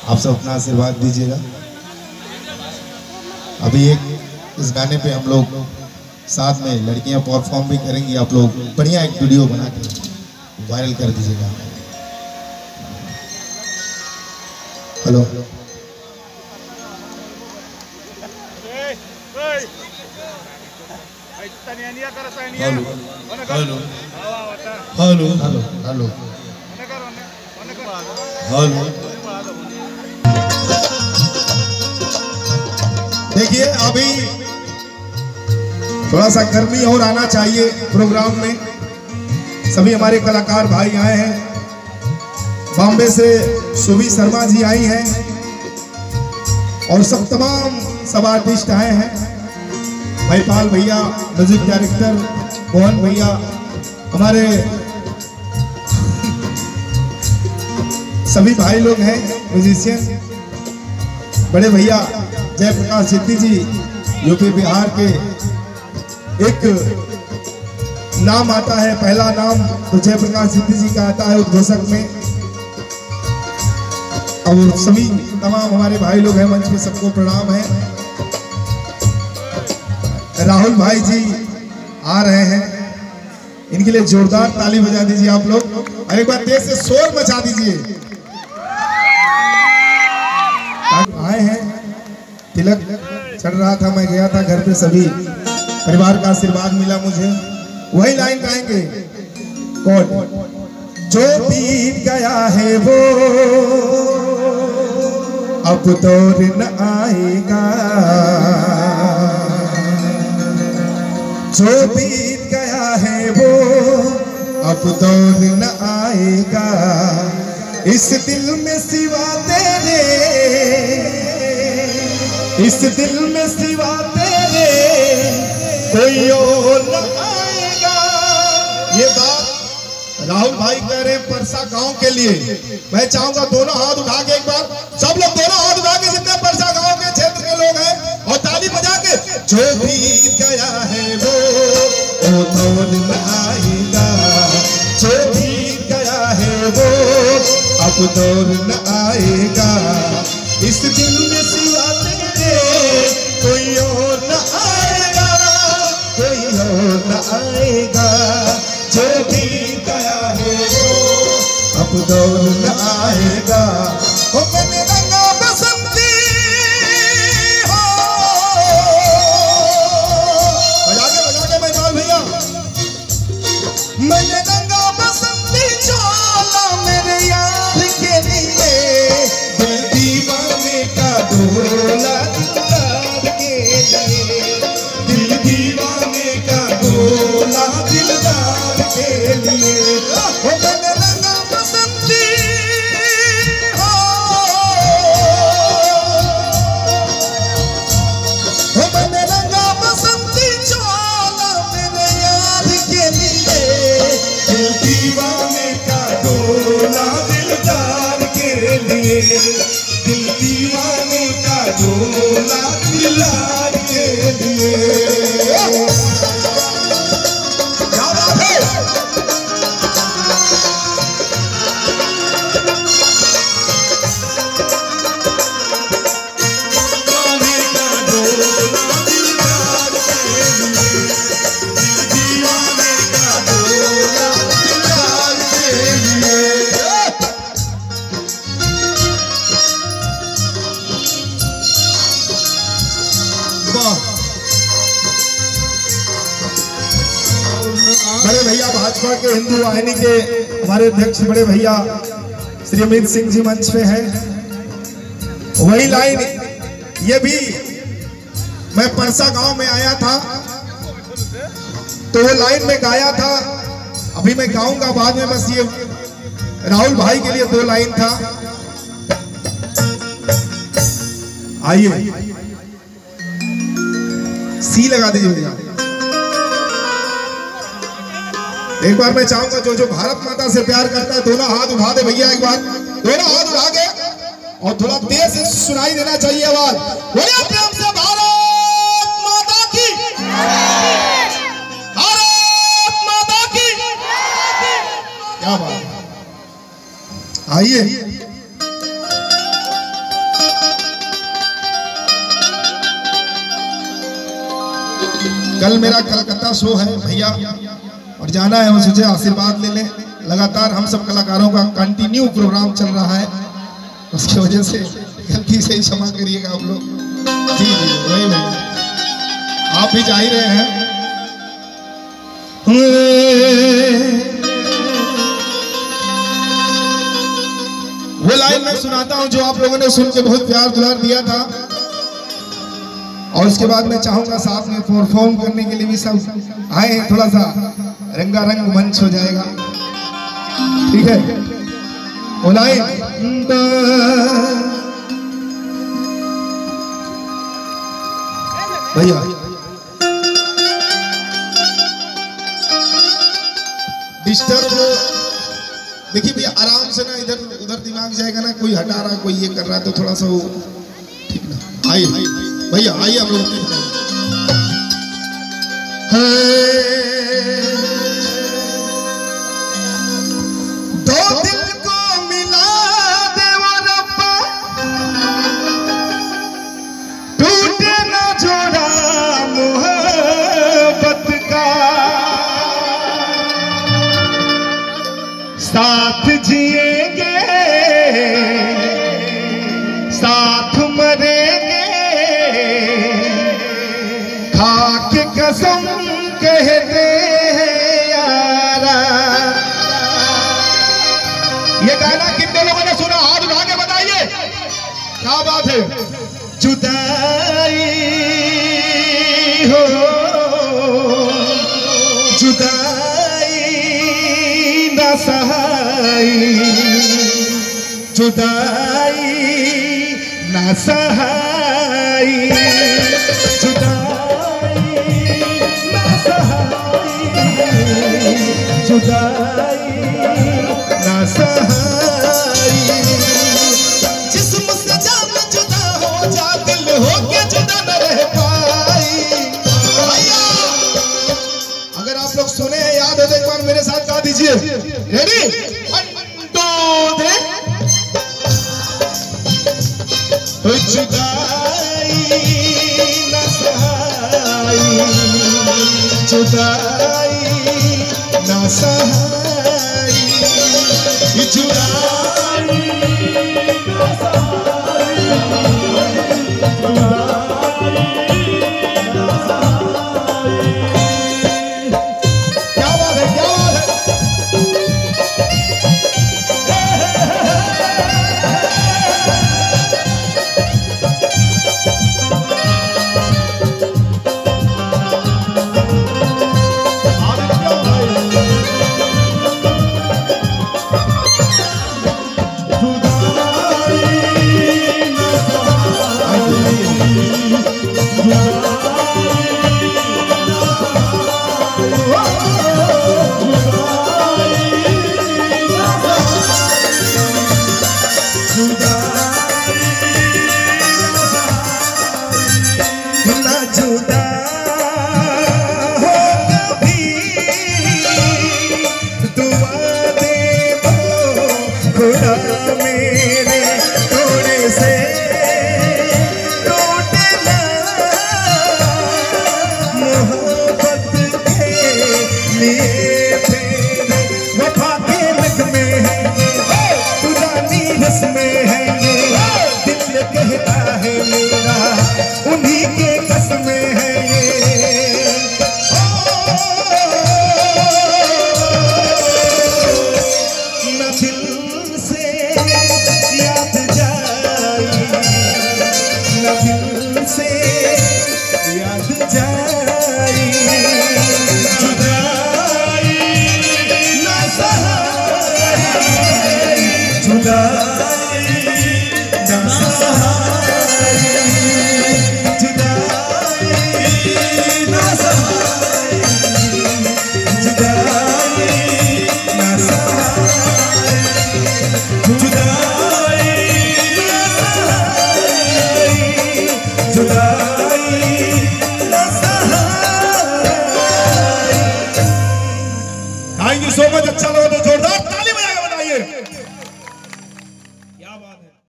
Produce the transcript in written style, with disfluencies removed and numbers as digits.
आप सब अपना आशीर्वाद दीजिएगा। अभी एक इस गाने पे हम लोग साथ में लड़कियां परफॉर्म भी करेंगी। आप लोग बढ़िया एक वीडियो बना के वायरल कर दीजिएगा। Hello hello hello hello hello hello. देखिए अभी थोड़ा सा गर्मी और आना चाहिए प्रोग्राम में। सभी हमारे कलाकार भाई आए हैं। बॉम्बे से सुभी शर्मा जी आई हैं और सब आर्टिस्ट आए हैं। भाईपाल भैया, म्यूजिक डायरेक्टर मोहन भैया, हमारे सभी भाई लोग हैं म्यूजिशियन। बड़े भैया जयप्रकाश सिद्धि जी यूपी बिहार के एक नाम आता है, पहला नाम तो जयप्रकाश सिद्धि जी का आता है उद्घोषक में। और सभी तमाम हमारे भाई लोग हैं मंच पे, सबको प्रणाम है। राहुल भाई जी आ रहे हैं, इनके लिए जोरदार ताली बजा दीजिए आप लोग और एक बार तेज से शोर मचा दीजिए। आए हैं, तिलक चढ़ रहा था, मैं गया था घर पे, सभी परिवार का आशीर्वाद मिला मुझे। वही लाइन गाएंगे, कौन जो बीत गया है वो अब दौर न आएगा, जो बीत गया है वो अब दौर न आएगा। इस दिल में सिवा तेरे, इस दिल में सिवा तेरे कोई और न आएगा। ये बात राहुल भाई कह रहे हैं परसा गांव के लिए। मैं चाहूंगा दोनों हाथ उठा के एक बार सब लोग दोनों हाथ उठा के, जितने परसा गांव के क्षेत्र के लोग हैं, और ताली बजा के, जो बीत गया है वो दौर न आएगा, जो बीत गया है वो अब दौर न आएगा। इस दिल में सिवा तेरे कोई और न आएगा, कोई और न आएगा। जो बीत गया है वो अब दौर न आएगा। ओ मैंने रंगा बसंती हो, बजा के मैं भैया, मैंने रंगा बसंती चोला मेरे यार के लिए, दिल दीवाने का डोला दिलदार के लिए, दिल दीवाने का डोला दिलदार के लिए। ओ मैंने रंगा बसंती हो, ओ मैंने रंगा बसंती चोला मेरे यार के लिए, दिल दीवाने का डोला दिलदार के लिए, दिल दीवाने का डोला दिलदार के लिए। क्या बात है? दीवाने का डोला दिलदार के लिए, दिल दीवाने का डोला दिलदार के लिए। बड़े भैया भाजपा के हिंदू वाहिनी के हमारे अध्यक्ष बड़े भैया श्री अमित सिंह जी मंच पे हैं। वही लाइन, ये भी मैं परसा गांव में आया था तो वो लाइन में गाया था, अभी मैं गाऊंगा बाद में। बस ये राहुल भाई के लिए दो लाइन था। आइए सी लगा दीजिए भैया। एक बार मैं चाहूंगा जो भारत माता से प्यार करता है दोनों हाथ उठा दे भैया, एक बार दोनों हाथ उठा के, और थोड़ा तेज से सुनाई देना चाहिए आवाज। बोलिए प्रेम से भारत माता की, भारत माता की। क्या बात, आइए कल मेरा कलकत्ता शो है भैया और जाना है, मुझे आशीर्वाद ले लें। लगातार हम सब कलाकारों का कंटिन्यू प्रोग्राम चल रहा है, उसकी वजह से गलती से ही क्षमा करिएगा आप लोग। जी जी वही भैया, आप भी जा ही रहे हैं। वो लाइन मैं सुनाता हूं जो आप लोगों ने सुन के बहुत प्यार दुलार दिया था, और उसके बाद मैं चाहूंगा साथ में परफॉर्म करने के लिए भी सब आए, थोड़ा सा रंगारंग मंच हो जाएगा, ठीक है। वो लाइन भैया डिस्टर्ब, देखिए भैया आराम से ना, इधर उधर दिमाग जाएगा ना, कोई हटा रहा कोई ये कर रहा है तो थोड़ा सा वो ठीक ना। आइए भैया आइए हम लोग दो दिल को मिला दे वो रब्बा, टूटे ना जोड़ा मोहब्बत का, साथ जिएंगे साथ मरेंगे, खाक कसम कहते हैं यारा। ये गाना कितने लोगों ने सुना, हाथ उठा के बताइए, क्या बात है। जुदाई हो जुदाई ना सहाई, जुदाई ना सहाई, जुदाई ना सहाई, जुदाई ना सहाई। जिस्म से जान जुदा हो जा, दिल हो के जुदा न रह पाई। अगर आप लोग सुने हैं, याद हो तो एक बार मेरे साथ गा दीजिए। रेडी 1 2 3। जुदाई न सहाई, जुदाई न सहाई, जुदाई न सहाई, क्या बात है, क्या बात है। जुदा